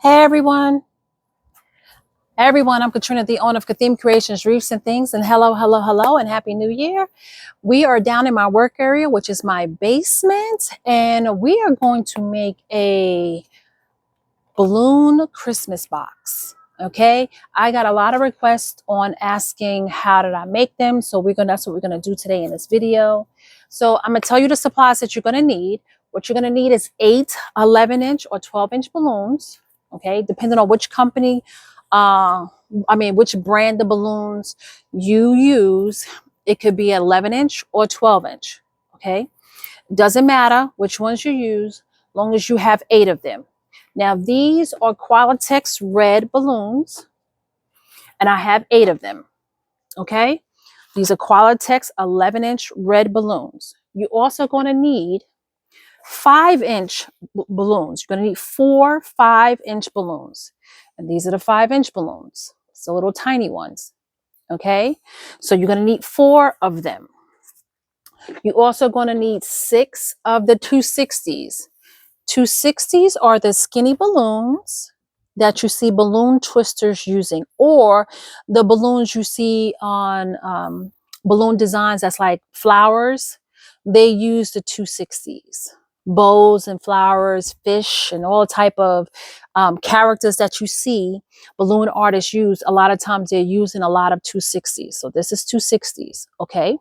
Hey everyone, I'm Katrina, the owner of Kathim Creations, Reefs and Things, and hello, and Happy New Year. We are down in my work area, which is my basement, and we are going to make a balloon Christmas box. Okay, I got a lot of requests on asking how did I make them, so that's what we're gonna do today in this video. So I'm gonna tell you the supplies that you're gonna need. What you're gonna need is 8 11-inch or 12-inch balloons. Okay, depending on which company, which brand of balloons you use. It could be 11-inch or 12-inch. Okay, doesn't matter which ones you use, long as you have 8 of them. Now, these are Qualitex red balloons, and I have 8 of them, okay? These are Qualitex 11-inch red balloons. You're also going to need 5-inch balloons. You're going to need 4 5-inch balloons. And these are the 5-inch balloons. It's the little tiny ones, okay? So you're going to need 4 of them. You're also going to need 6 of the 260s. 260s are the skinny balloons that you see balloon twisters using, or the balloons you see on balloon designs that's like flowers. They use the 260s. Bows and flowers, fish, and all type of characters that you see balloon artists use. A lot of times they're using a lot of 260s. So this is 260s, okay?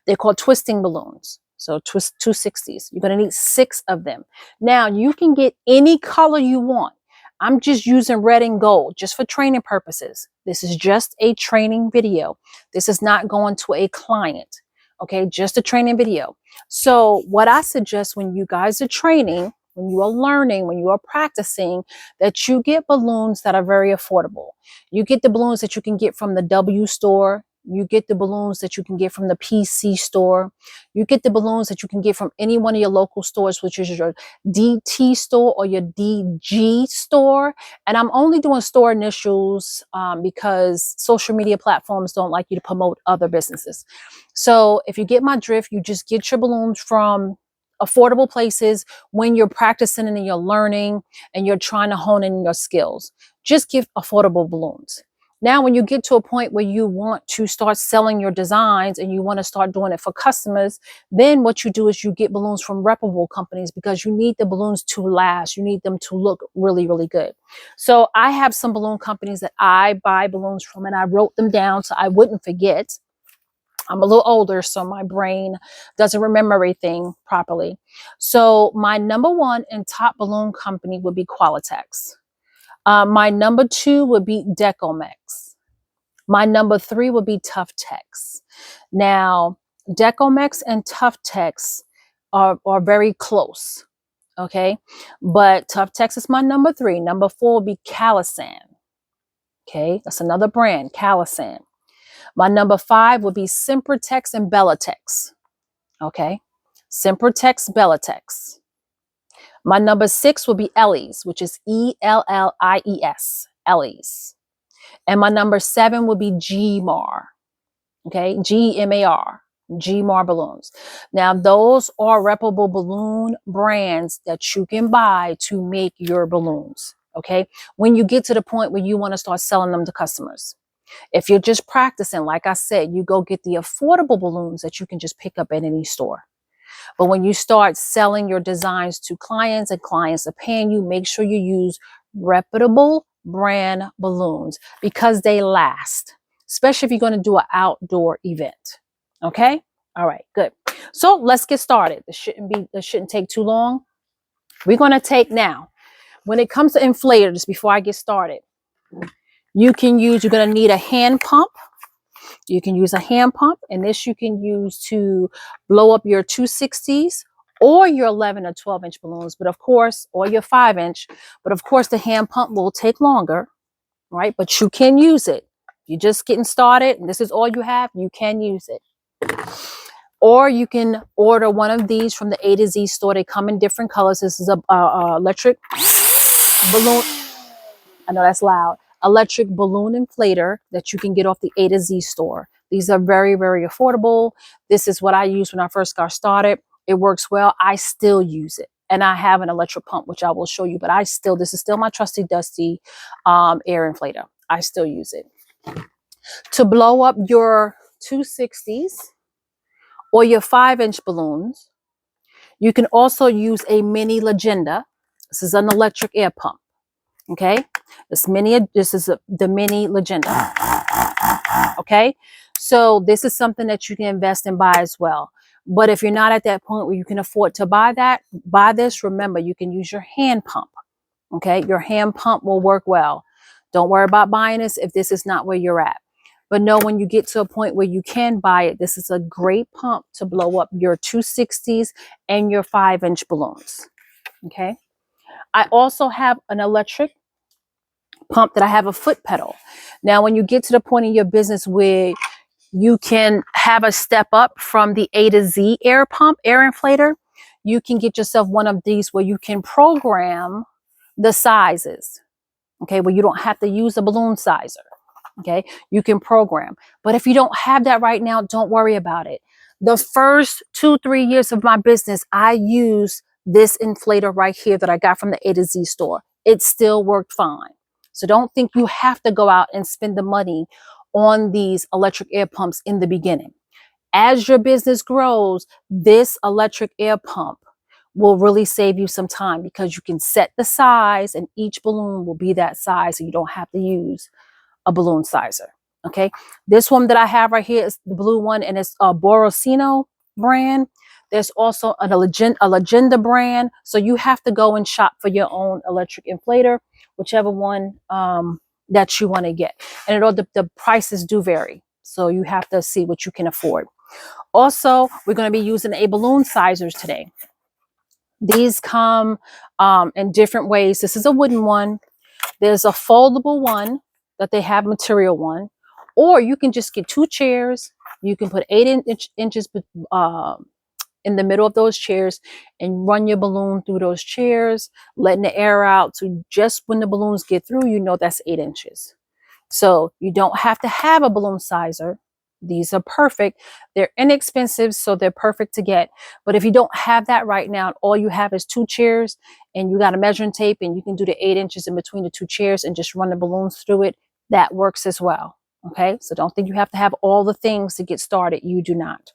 They're called twisting balloons. So twist 260s. You're going to need 6 of them. Now you can get any color you want. I'm just using red and gold just for training purposes. This is just a training video. This is not going to a client. Okay, just a training video. So what I suggest when you guys are training, when you are learning, when you are practicing, that you get balloons that are very affordable. You get the balloons that you can get from the W store. You get the balloons that you can get from the PC store. You get the balloons that you can get from any one of your local stores, which is your DT store or your DG store. And I'm only doing store initials because social media platforms don't like you to promote other businesses. So if you get my drift, you just get your balloons from affordable places when you're practicing and you're learning and you're trying to hone in your skills. Just give affordable balloons. Now, when you get to a point where you want to start selling your designs and you want to start doing it for customers, then what you do is you get balloons from reputable companies because you need the balloons to last. You need them to look really, really good. So I have some balloon companies that I buy balloons from, and I wrote them down so I wouldn't forget. I'm a little older, so my brain doesn't remember everything properly. So my number 1 and top balloon company would be Qualitex. My number 2 would be Decomex. My number 3 would be Tuftex. Now, Decomex and Tuftex are very close, okay? But Tuftex is my number 3. Number 4 would be Calisan, okay? That's another brand, Calisan. My number 5 would be Sempertex and Bellatex, okay? Sempertex, Bellatex. My number 6 will be Ellies, which is Ellies, Ellies. And my number 7 would be GMAR, okay? GMAR, GMAR balloons. Now, those are reputable balloon brands that you can buy to make your balloons, okay? When you get to the point where you want to start selling them to customers. If you're just practicing, like I said, you go get the affordable balloons that you can just pick up at any store. But when you start selling your designs to clients and clients are paying you, make sure you use reputable brand balloons because they last, especially if you're going to do an outdoor event. Okay? All right, good. So let's get started. This shouldn't take too long. We're going to take now, when it comes to inflators, before I get started, you're going to need a hand pump. You can use a hand pump, and this you can use to blow up your 260s or your 11 or 12-inch balloons, but of course, or your 5-inch. But of course, the hand pump will take longer, right? But you can use it. You're just getting started, and this is all you have, you can use it. Or you can order one of these from the A to Z store. They come in different colors. This is a electric balloon. I know that's loud. Electric balloon inflator that you can get off the A to Z store. These are very, very affordable. This is what I used when I first got started. It works well. I still use it. and I have an electric pump, which I will show you, but this is still my trusty dusty air inflator. I still use it. To blow up your 260s or your 5-inch balloons, you can also use a mini Legenda. This is an electric air pump. Okay, this is the mini Legenda. Okay, so this is something that you can invest and buy as well. But if you're not at that point where you can afford to buy this, remember, you can use your hand pump. Okay, your hand pump will work well. Don't worry about buying this if this is not where you're at. But know when you get to a point where you can buy it, this is a great pump to blow up your 260s and your 5-inch balloons. Okay, I also have an electric pump that I have a foot pedal. Now, when you get to the point in your business where you can have a step up from the A to Z air pump, air inflator, you can get yourself one of these where you can program the sizes. Okay, where you don't have to use a balloon sizer. Okay, you can program. But if you don't have that right now, don't worry about it. The first 2-3 years of my business, I used this inflator right here that I got from the A to Z store. It still worked fine. So don't think you have to go out and spend the money on these electric air pumps in the beginning. As your business grows, this electric air pump will really save you some time because you can set the size and each balloon will be that size, so you don't have to use a balloon sizer. Okay, this one that I have right here is the blue one, and it's a Borosino brand. There's also a Legenda brand, so you have to go and shop for your own electric inflator, whichever one that you want to get. And the prices do vary, so you have to see what you can afford. Also, we're going to be using a balloon sizers today. These come in different ways. This is a wooden one. There's a foldable one that they have, material one, or you can just get 2 chairs. You can put 8 inches in the middle of those chairs and run your balloon through those chairs, letting the air out. So just when the balloons get through, you know that's 8 inches. So you don't have to have a balloon sizer. These are perfect. They're inexpensive, so they're perfect to get. But if you don't have that right now, all you have is 2 chairs and you got a measuring tape and you can do the 8 inches in between the 2 chairs and just run the balloons through it, that works as well. Okay, so don't think you have to have all the things to get started. You do not.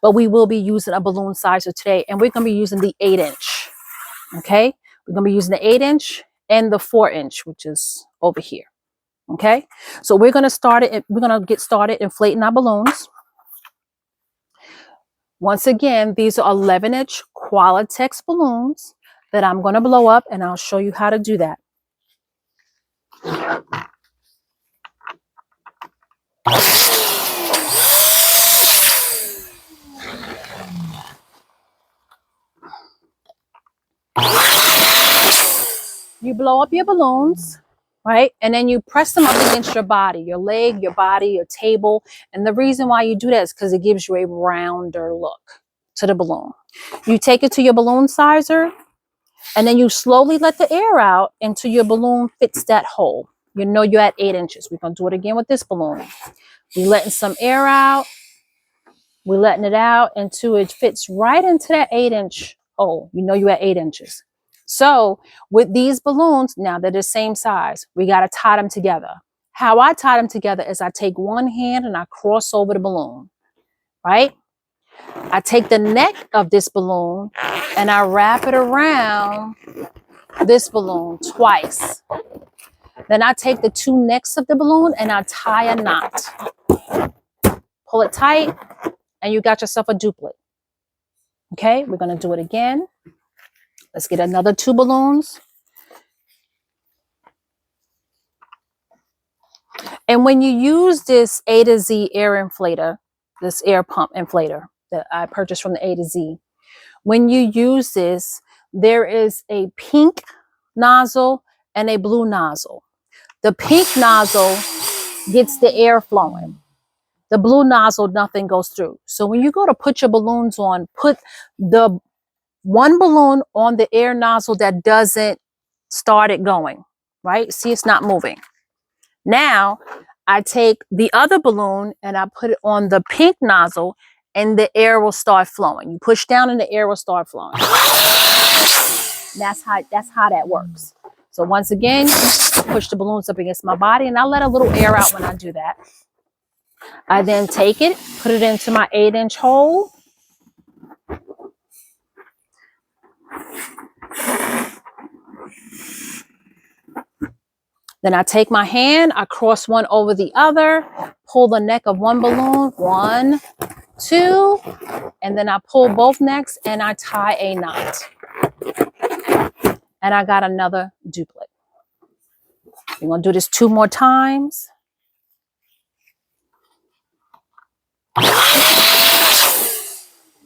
But we will be using a balloon sizer today, and we're going to be using the 8-inch. Okay, we're going to be using the 8-inch and the 4-inch, which is over here. Okay, so we're going to get started inflating our balloons. Once again, these are 11-inch Qualitex balloons that I'm going to blow up, and I'll show you how to do that. You blow up your balloons, right? And then you press them up against your body, your leg, your body, your table. And the reason why you do that is because it gives you a rounder look to the balloon. You take it to your balloon sizer, and then you slowly let the air out until your balloon fits that hole. You know you're at 8 inches. We're going to do it again with this balloon. We're letting some air out. We're letting it out until it fits right into that 8-inch hole. You know you're at 8 inches. So with these balloons, now they're the same size, we got to tie them together. How I tie them together is I take one hand and I cross over the balloon, right? I take the neck of this balloon and I wrap it around this balloon twice. Then I take the 2 necks of the balloon and I tie a knot. Pull it tight and you got yourself a duplet. Okay, we're going to do it again. Let's get another 2 balloons. And when you use this A to Z air inflator, this air pump inflator that I purchased from the A to Z, when you use this, there is a pink nozzle and a blue nozzle. The pink nozzle gets the air flowing. The blue nozzle, nothing goes through. So when you go to put your balloons on, put the one balloon on the air nozzle that doesn't start it going, right? See, it's not moving. Now, I take the other balloon and I put it on the pink nozzle and the air will start flowing. You push down and the air will start flowing. That's how that works. So once again, push the balloons up against my body, and I let a little air out when I do that. I then take it, put it into my 8-inch hole. Then I take my hand, I cross one over the other, pull the neck of one balloon, 1, 2, and then I pull both necks and I tie a knot. And I got another duplet. We're going to do this 2 more times.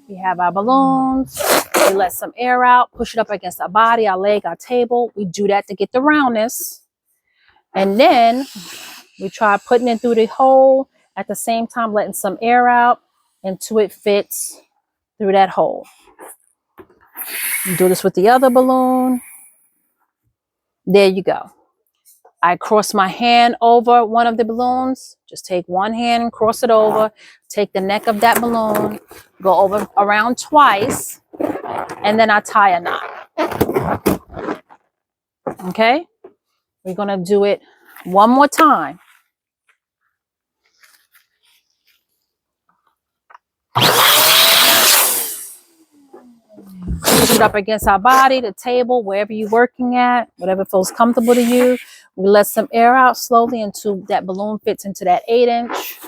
We have our balloons. We let some air out, push it up against our body, our leg, our table. We do that to get the roundness. And then we try putting it through the hole at the same time, letting some air out until it fits through that hole. You do this with the other balloon. There you go. I cross my hand over one of the balloons. Just take one hand and cross it over. Take the neck of that balloon, go over around twice, and then I tie a knot. Okay? We're going to do it one more time. Push it up against our body, the table, wherever you're working at, whatever feels comfortable to you. We let some air out slowly until that balloon fits into that 8-inch.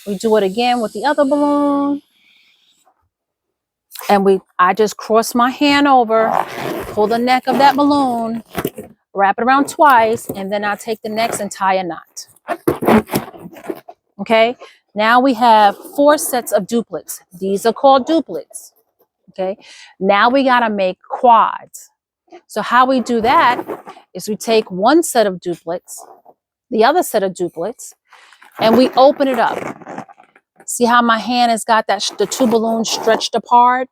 We do it again with the other balloon. And I just cross my hand over, pull the neck of that balloon, wrap it around twice, and then I take the next and tie a knot. Okay, now we have 4 sets of duplets. These are called duplets. Okay, now we got to make quads. So how we do that is we take one set of duplets, the other set of duplets, and we open it up. See how my hand has got the 2 balloons stretched apart?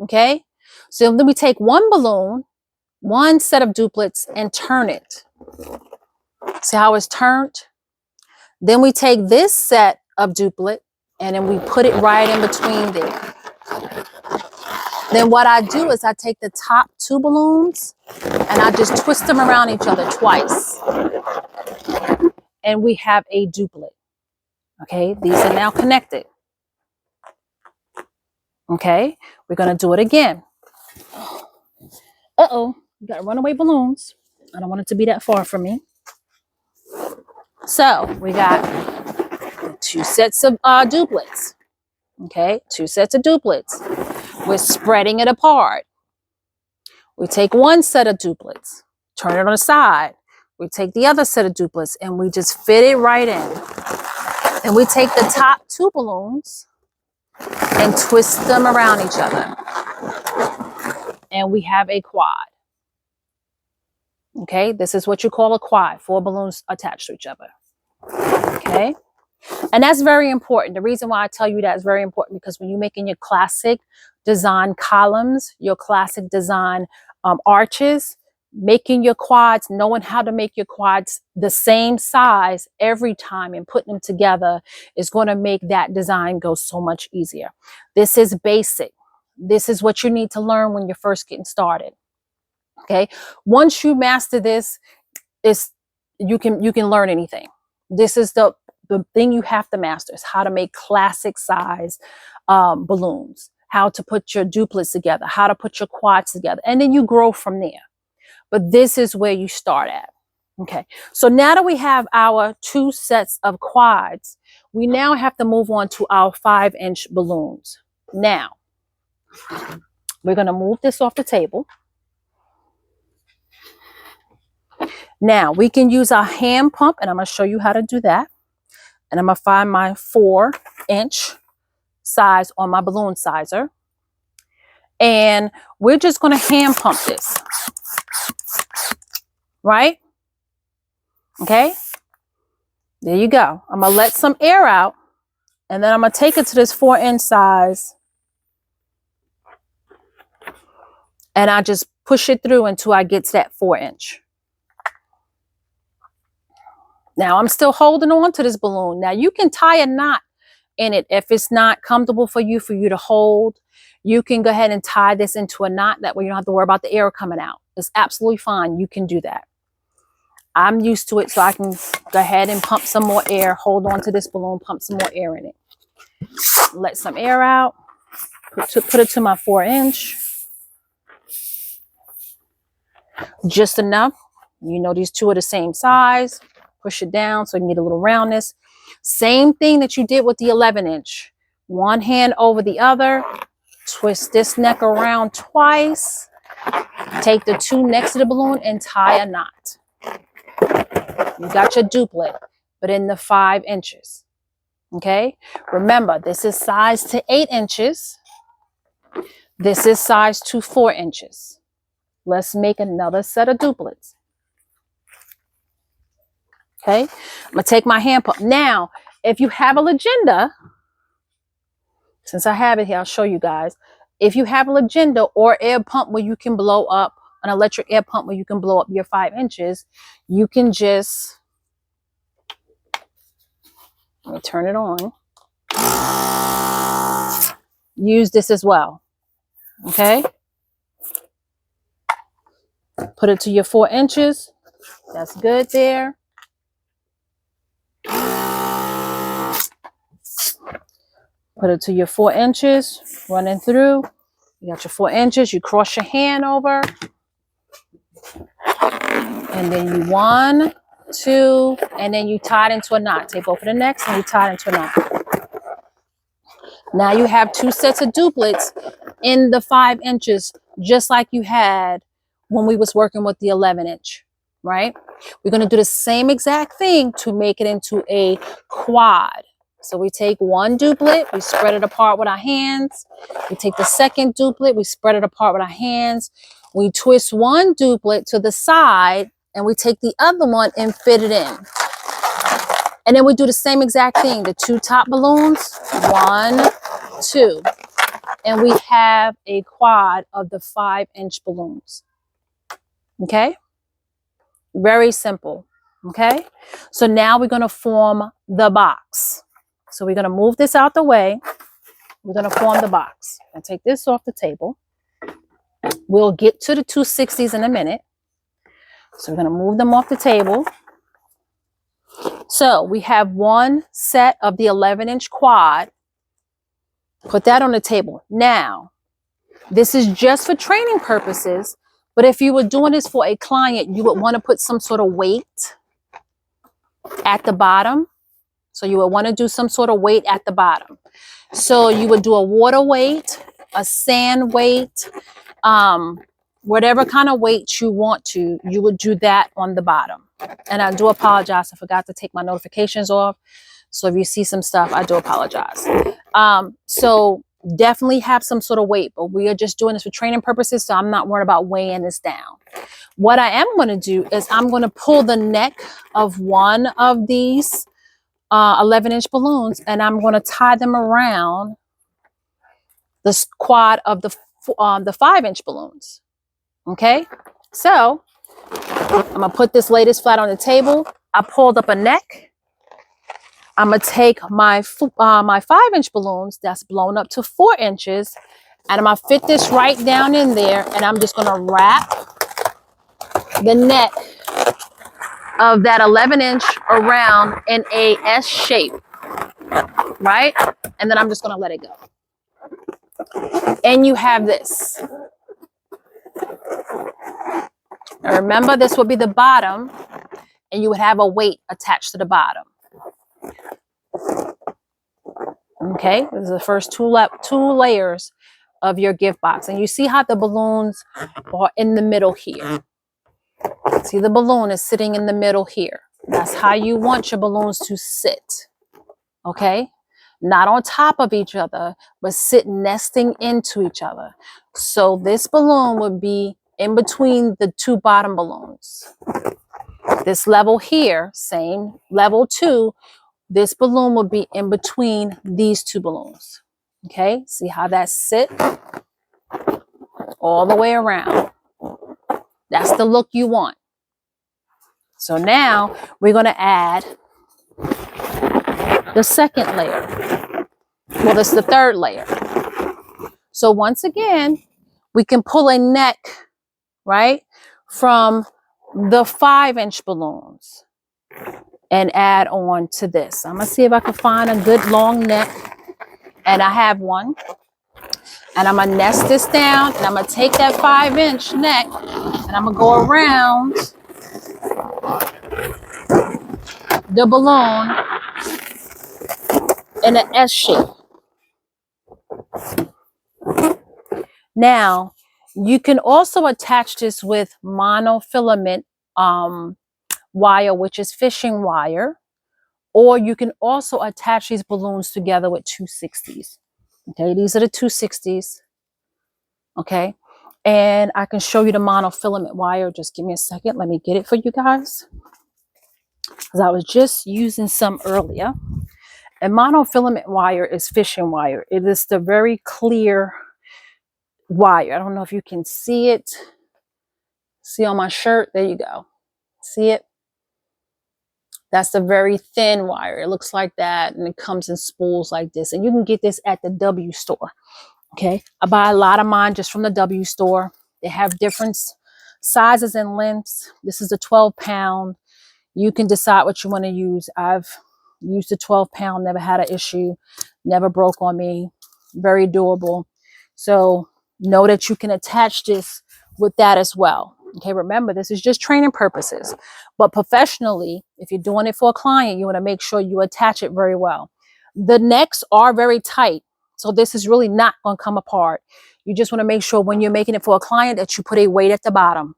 Okay, so then we take one balloon, one set of duplets, and turn it. See how it's turned? Then we take this set of duplet and then we put it right in between there. Then what I do is I take the top 2 balloons and I just twist them around each other twice. And we have a duplet. Okay, these are now connected. Okay, we're going to do it again. Uh-oh, we got runaway balloons. I don't want it to be that far from me. So we got 2 sets of duplets. Okay, 2 sets of duplets. We're spreading it apart. We take one set of duplets, turn it on the side. We take the other set of duplets and we just fit it right in. And we take the top 2 balloons and twist them around each other. And we have a quad. Okay, this is what you call a quad, 4 balloons attached to each other. Okay, and that's very important. The reason why I tell you that is very important because when you're making your classic design columns, your classic design arches, making your quads, knowing how to make your quads the same size every time and putting them together is going to make that design go so much easier. This is basic. This is what you need to learn when you're first getting started. Okay, once you master this, you can learn anything. This is the thing you have to master is how to make classic size balloons, how to put your duplets together, how to put your quads together, and then you grow from there. But this is where you start at. Okay, so now that we have our 2 sets of quads, we now have to move on to our 5-inch balloons. Now, we're going to move this off the table. Now, we can use our hand pump, and I'm going to show you how to do that. And I'm going to find my 4-inch size on my balloon sizer. And we're just going to hand pump this. Right? Okay? There you go. I'm going to let some air out, and then I'm going to take it to this 4-inch size. And I just push it through until I get to that 4-inch. Now I'm still holding on to this balloon. Now you can tie a knot in it. If it's not comfortable for you to hold, you can go ahead and tie this into a knot. That way you don't have to worry about the air coming out. It's absolutely fine. You can do that. I'm used to it, so I can go ahead and pump some more air, hold on to this balloon, pump some more air in it. Let some air out, put it to my 4-inch. Just enough. You know, these two are the same size. Push it down so you can get a little roundness. Same thing that you did with the 11-inch. One hand over the other. Twist this neck around twice. Take the two next to the balloon and tie a knot. You got your duplet, but in the 5 inches. Okay? Remember, this is size to 8 inches. This is size to 4 inches. Let's make another set of duplets. Okay? I'm going to take my hand pump. Now, if you have a Legenda, since I have it here, I'll show you guys. If you have a Legenda or air pump where you can blow up, an electric air pump where you can blow up your 5 inches, you can just, let me turn it on. Use this as well. Okay? Put it to your 4 inches. That's good there. Put it to your 4 inches, running through. You got your 4 inches. You cross your hand over. And then you 1, 2, and then you tie it into a knot. Take both of the necks and you tie it into a knot. Now you have 2 sets of duplets in the 5 inches, just like you had when we was working with the 11-inch, right? We're going to do the same exact thing to make it into a quad. So we take one duplet, we spread it apart with our hands. We take the second duplet, we spread it apart with our hands. We twist one duplet to the side and we take the other one and fit it in. And then we do the same exact thing. The 2 top balloons, 1, 2. And we have a quad of the 5-inch balloons. Okay? Very simple. Okay? So now we're going to form the box. So we're going to move this out the way. We're going to form the box. And take this off the table. We'll get to the 260s in a minute. So we're going to move them off the table. So we have one set of the 11-inch quad. Put that on the table. Now, this is just for training purposes, but if you were doing this for a client, you would want to put some sort of weight at the bottom. So you would want to do some sort of weight at the bottom. So you would do a water weight, a sand weight, whatever kind of weight you want to, you would do that on the bottom. And I do apologize. I forgot to take my notifications off. So if you see some stuff, I do apologize. So definitely have some sort of weight, but we are just doing this for training purposes. So I'm not worried about weighing this down. What I am going to do is I'm going to pull the neck of one of these 11-inch balloons and I'm going to tie them around the quad of the 5-inch balloons. Okay, so I'm going to put this latest flat on the table. I pulled up a neck. I'm going to take my 5-inch balloons that's blown up to 4 inches and I'm going to fit this right down in there and I'm just going to wrap the neck of that 11-inch around in a S shape, right? And then I'm just going to let it go. And you have this. Now remember, this would be the bottom and you would have a weight attached to the bottom. Okay, this is the first two layers of your gift box. And you see how the balloons are in the middle here. See, the balloon is sitting in the middle here. That's how you want your balloons to sit. Okay, not on top of each other, but sit nesting into each other. So this balloon would be in between the 2 bottom balloons. This level here, same level 2, this balloon would be in between these 2 balloons. Okay, see how that sit all the way around. That's the look you want. So now we're going to add the second layer. Well, this is the third layer. So once again, we can pull a neck, right, from the 5-inch balloons and add on to this. I'm gonna see if I can find a good long neck, and I have one. And I'm gonna nest this down, and I'm gonna take that 5-inch neck, and I'm gonna go around the balloon in an S shape. Now, you can also attach this with monofilament wire, which is fishing wire, or you can also attach these balloons together with 260s. Okay, these are the 260s. Okay, and I can show you the monofilament wire. Just give me a second. Let me get it for you guys, because I was just using some earlier. And monofilament wire is fishing wire. It is the very clear wire. I don't know if you can see it. See on my shirt? There you go. See it? That's the very thin wire. It looks like that, and it comes in spools like this. And you can get this at the W store. Okay, I buy a lot of mine just from the W store. They have different sizes and lengths. This is the 12-pound. You can decide what you want to use. I've used the 12-pound, never had an issue, never broke on me. Very durable. So know that you can attach this with that as well. Okay, remember, this is just training purposes. But professionally, if you're doing it for a client, you want to make sure you attach it very well. The necks are very tight, so this is really not going to come apart. You just want to make sure when you're making it for a client that you put a weight at the bottom,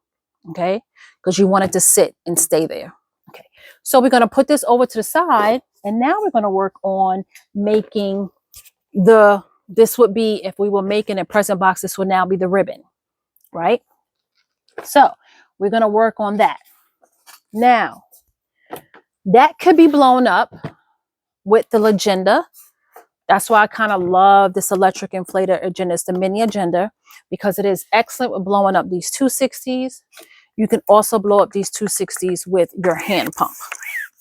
okay? Because you want it to sit and stay there. Okay, so we're going to put this over to the side, and now we're going to work on making this would be, if we were making a present box, this would now be the ribbon, right? So we're going to work on that. Now, that could be blown up with the Legenda. That's why I kind of love this electric inflator agenda. It's the mini agenda, because it is excellent with blowing up these 260s. You can also blow up these 260s with your hand pump.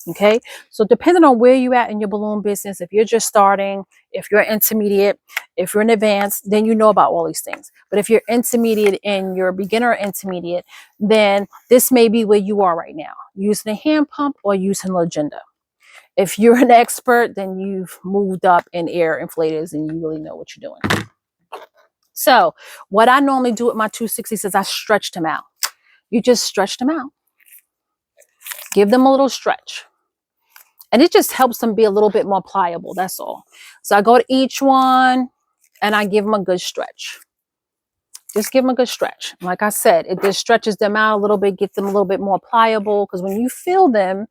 Okay, so depending on where you're at in your balloon business, if you're just starting, if you're intermediate, if you're in advanced, then you know about all these things. But if you're intermediate and you're beginner or intermediate, then this may be where you are right now, using a hand pump or using Legenda. If you're an expert, then you've moved up in air inflators and you really know what you're doing. So what I normally do with my 260s is I stretch them out. You just stretch them out. Give them a little stretch. And it just helps them be a little bit more pliable. That's all. So I go to each one and I give them a good stretch. Just give them a good stretch. Like I said, it just stretches them out a little bit, gets them a little bit more pliable. Because when you feel them,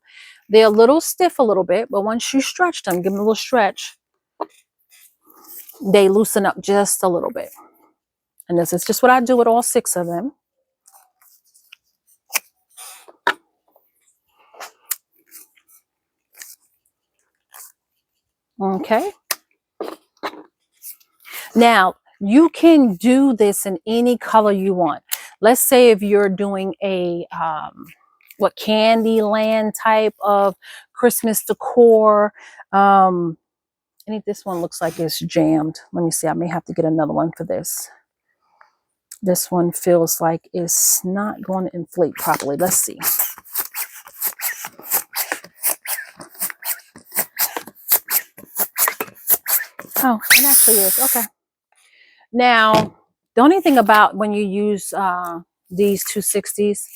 they're a little stiff a little bit. But once you stretch them, give them a little stretch, they loosen up just a little bit. And this is just what I do with all 6 of them. Okay. Now, you can do this in any color you want. Let's say if you're doing a Candyland type of Christmas decor. I think this one looks like it's jammed. Let me see. I may have to get another one for this. This one feels like it's not going to inflate properly. Let's see. Oh, it actually is. Okay. Now, the only thing about when you use these 260s,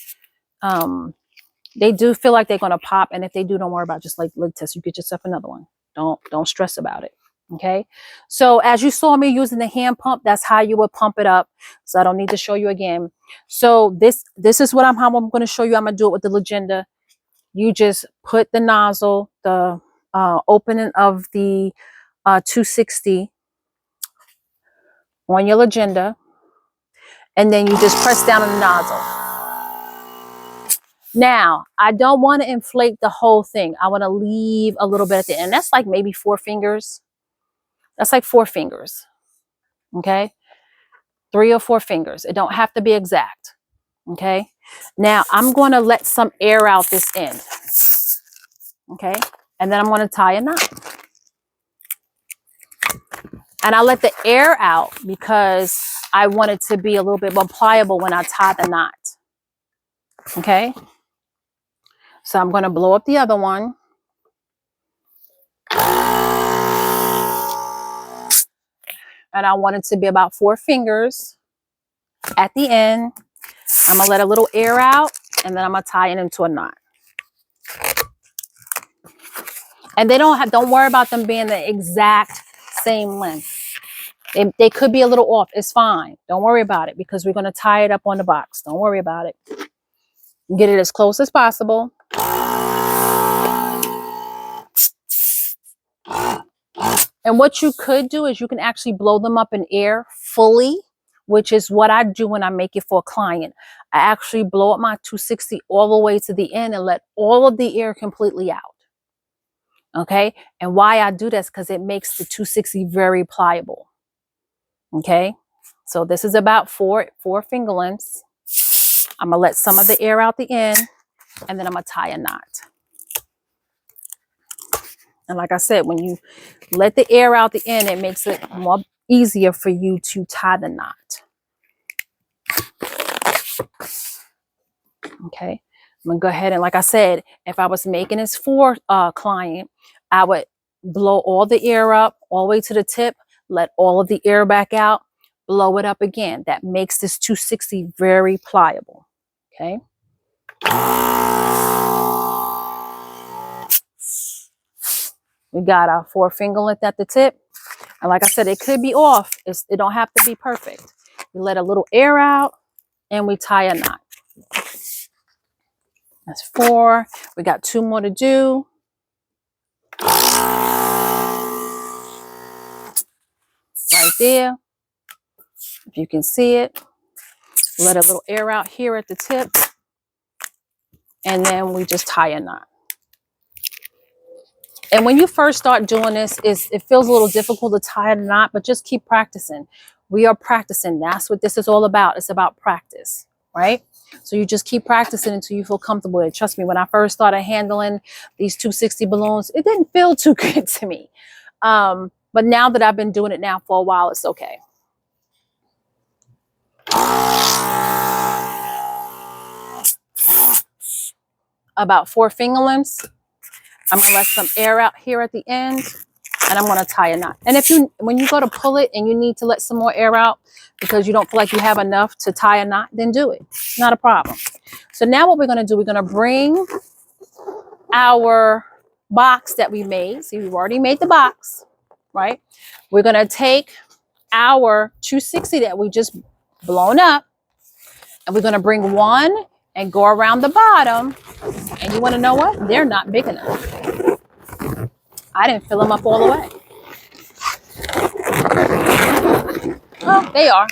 they do feel like they're going to pop. And if they do, don't worry about it. Just like lid test. You get yourself another one. Don't stress about it. Okay. So as you saw me using the hand pump, that's how you would pump it up. So I don't need to show you again. So this is how I'm going to show you. I'm going to do it with the Legenda. You just put the nozzle, the opening of the 260 on your Legenda, and then you just press down on the nozzle. Now, I don't want to inflate the whole thing. I want to leave a little bit at the end. That's like maybe 4 fingers. That's like 4 fingers. Okay. 3 or 4 fingers. It don't have to be exact. Okay. Now, I'm going to let some air out this end. Okay. And then I'm going to tie a knot. And I let the air out because I want it to be a little bit more pliable when I tie the knot. Okay. So I'm going to blow up the other one. And I want it to be about 4 fingers at the end. I'm going to let a little air out, and then I'm going to tie it into a knot. And don't worry about them being the exact same length. They could be a little off. It's fine. Don't worry about it because we're going to tie it up on the box. Don't worry about it. Get it as close as possible. And what you could do is you can actually blow them up in air fully, which is what I do when I make it for a client. I actually blow up my 260 all the way to the end and let all of the air completely out. Okay. And why I do this because it makes the 260 very pliable. Okay. So this is about four finger lengths. I'm going to let some of the air out the end, and then I'm going to tie a knot. And like I said, when you let the air out the end, it makes it more easier for you to tie the knot. Okay. I'm going to go ahead and, like I said, if I was making this for a client, I would blow all the air up all the way to the tip, let all of the air back out, blow it up again. That makes this 260 very pliable. Okay. We got our 4 finger length at the tip. And like I said, it could be off. It don't have to be perfect. We let a little air out and we tie a knot. That's 4. We got 2 more to do. Right there. If you can see it. Let a little air out here at the tip. And then we just tie a knot. And when you first start doing this, it feels a little difficult to tie a knot, but just keep practicing. We are practicing. That's what this is all about. It's about practice, right? So you just keep practicing until you feel comfortable with it. Trust me, when I first started handling these 260 balloons, it didn't feel too good to me. But now that I've been doing it now for a while, it's okay. About 4 finger lengths. I'm going to let some air out here at the end, and I'm going to tie a knot. And when you go to pull it and you need to let some more air out because you don't feel like you have enough to tie a knot, then do it. Not a problem. So now what we're going to do, we're going to bring our box that we made. See, we've already made the box, right? We're going to take our 260 that we just blown up, and we're going to bring one and go around the bottom. And you want to know what? They're not big enough. I didn't fill them up all the way. Oh, they are.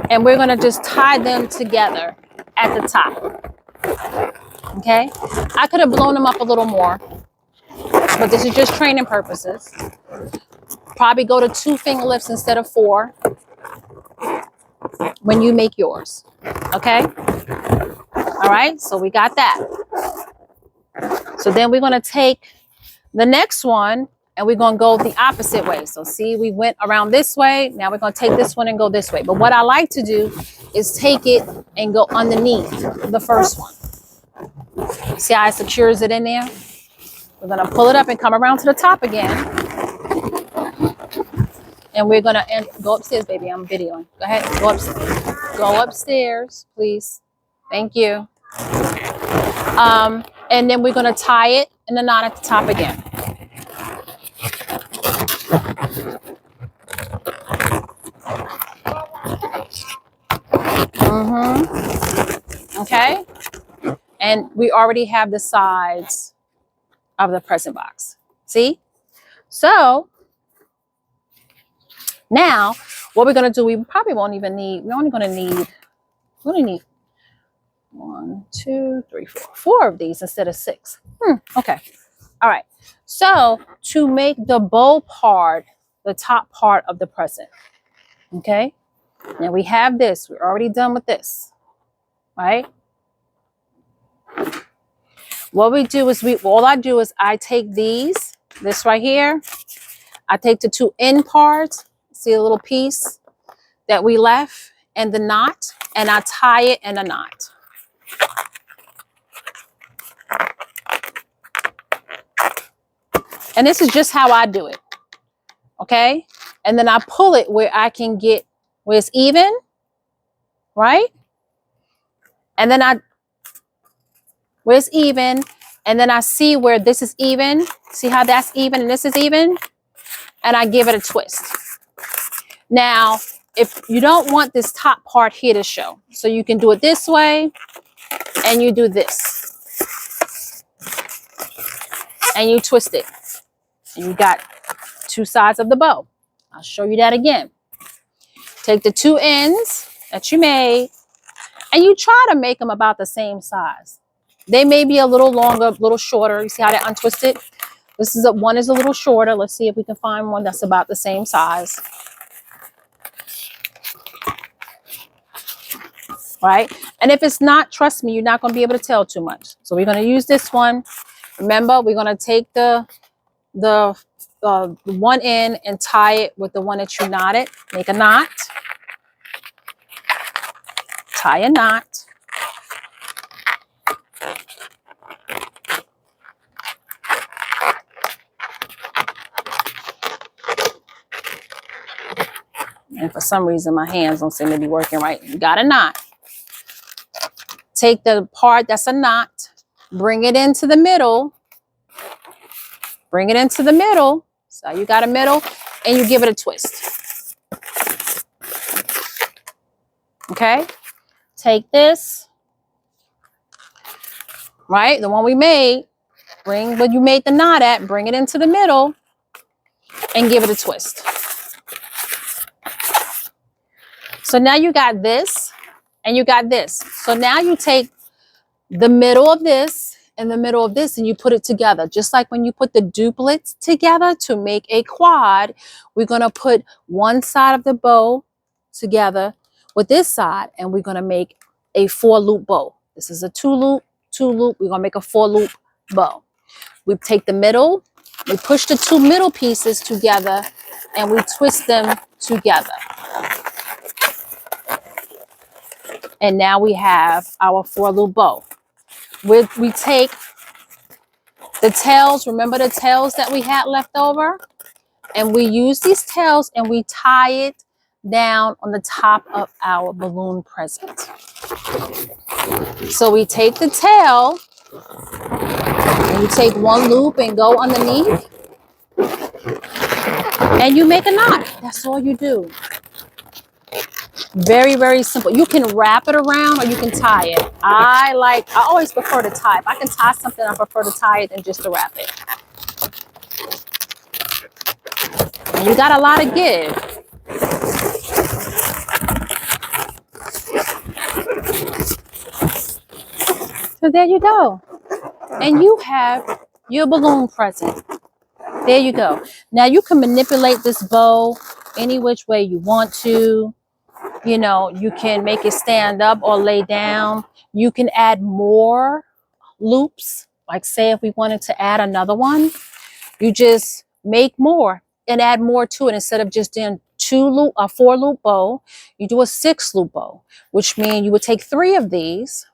And we're going to just tie them together at the top. Okay? I could have blown them up a little more, but this is just training purposes. Probably go to 2 finger lifts instead of 4 when you make yours. Okay? All right, so we got that. So then we're going to take the next one and we're going to go the opposite way. So see, we went around this way. Now we're going to take this one and go this way. But what I like to do is take it and go underneath the first one. See how it secures it in there? We're going to pull it up and come around to the top again. And we're going to go upstairs, baby. I'm videoing. Go ahead. Go upstairs. Go upstairs, please. Thank you. And then we're going to tie it in the knot at the top again. Okay. And we already have the sides of the present box. See? So now what we're going to do, we probably won't even need, we only need 1, 2, 3, 4 of these instead of 6. Okay. All right. So to make the bow part, the top part of the present. Okay. Now we have this. We're already done with this. Right? What we do is all I do is I take this right here. I take the two end parts, see a little piece that we left, and the knot, and I tie it in a knot. And this is just how I do it. Okay? And then I pull it where I can get where it's even, right? And then where it's even, and then I see where this is even. See how that's even and this is even? And I give it a twist. Now, if you don't want this top part here to show, so you can do it this way, and you do this. And you twist it. And you got two sides of the bow. I'll show you that again. Take the two ends that you made, and you try to make them about the same size. They may be a little longer, a little shorter. You see how they untwisted? One is a little shorter. Let's see if we can find one that's about the same size. Right? And if it's not, trust me, you're not going to be able to tell too much. So we're going to use this one. Remember, we're going to take the one end and tie it with the one that you knotted. Make a knot. Tie a knot. And for some reason, my hands don't seem to be working right. You got a knot. Take the part that's a knot, bring it into the middle. Bring it into the middle. So you got a middle, and you give it a twist. Okay? Take this, right? The one we made, bring what you made the knot at, bring it into the middle, and give it a twist. So now you got this, and you got this. So now you take the middle of this and the middle of this, and you put it together. Just like when you put the duplets together to make a quad, we're going to put one side of the bow together with this side, and we're going to make a 4-loop bow. This is a 2-loop, 2-loop. We're going to make a 4-loop bow. We take the middle, we push the two middle pieces together, and we twist them together. And now we have our 4-loop bow. We take the tails, remember the tails that we had left over? And we use these tails and we tie it down on the top of our balloon present. So we take the tail, and you take one loop and go underneath, and you make a knot. That's all you do. Very, very simple. You can wrap it around or you can tie it. I always prefer to tie. If I can tie something, I prefer to tie it than just to wrap it. And you got a lot of give. So there you go. And you have your balloon present. There you go. Now you can manipulate this bow any which way you want to. You know, you can make it stand up or lay down. You can add more loops. Like say if we wanted to add another one, you just make more and add more to it. Instead of just doing a 4-loop bow, you do a 6-loop bow, which means you would take 3 of these,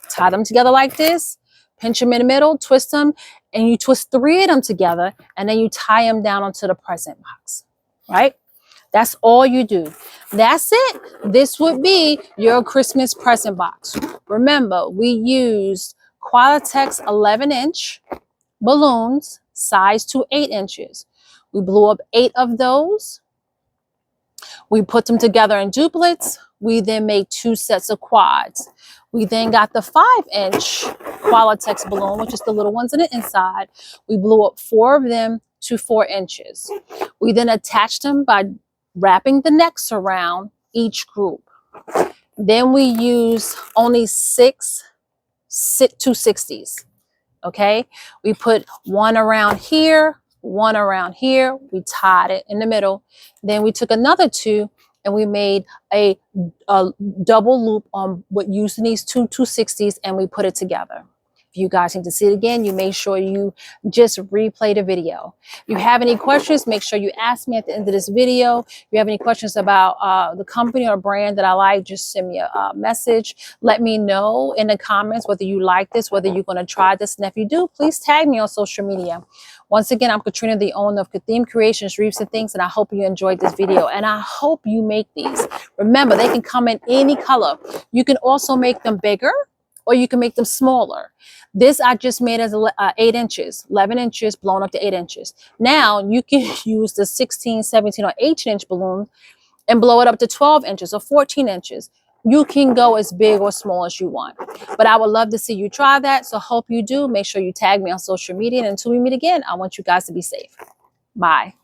tie them together like this, pinch them in the middle, twist them, and you twist 3 of them together, and then you tie them down onto the present box, right? That's all you do. That's it. This would be your Christmas present box. Remember, we used Qualatex 11-inch balloons, size to 8 inches. We blew up 8 of those. We put them together in duplets. We then made 2 sets of quads. We then got the 5-inch Qualatex balloon, which is the little ones on the inside. We blew up 4 of them to 4 inches. We then attached them by wrapping the necks around each group. Then we use only 6 260s. Okay, we put one around here, one around here. We tied it in the middle. Then we took another 2 and we made a double loop on using these 2 260s, and we put it together. If you guys need to see it again, you make sure you just replay the video. If you have any questions, make sure you ask me at the end of this video. If you have any questions about the company or brand that I like, just send me a message. Let me know in the comments whether you like this, whether you're going to try this. And if you do, please tag me on social media. Once again, I'm Katrina, the owner of Kathiem Creations, Reefs and Things, and I hope you enjoyed this video. And I hope you make these. Remember, they can come in any color. You can also make them bigger, or you can make them smaller. This I just made as 8 inches, 11 inches, blown up to 8 inches. Now you can use the 16, 17, or 18-inch balloon and blow it up to 12 inches or 14 inches. You can go as big or small as you want. But I would love to see you try that. So hope you do. Make sure you tag me on social media. And until we meet again, I want you guys to be safe. Bye.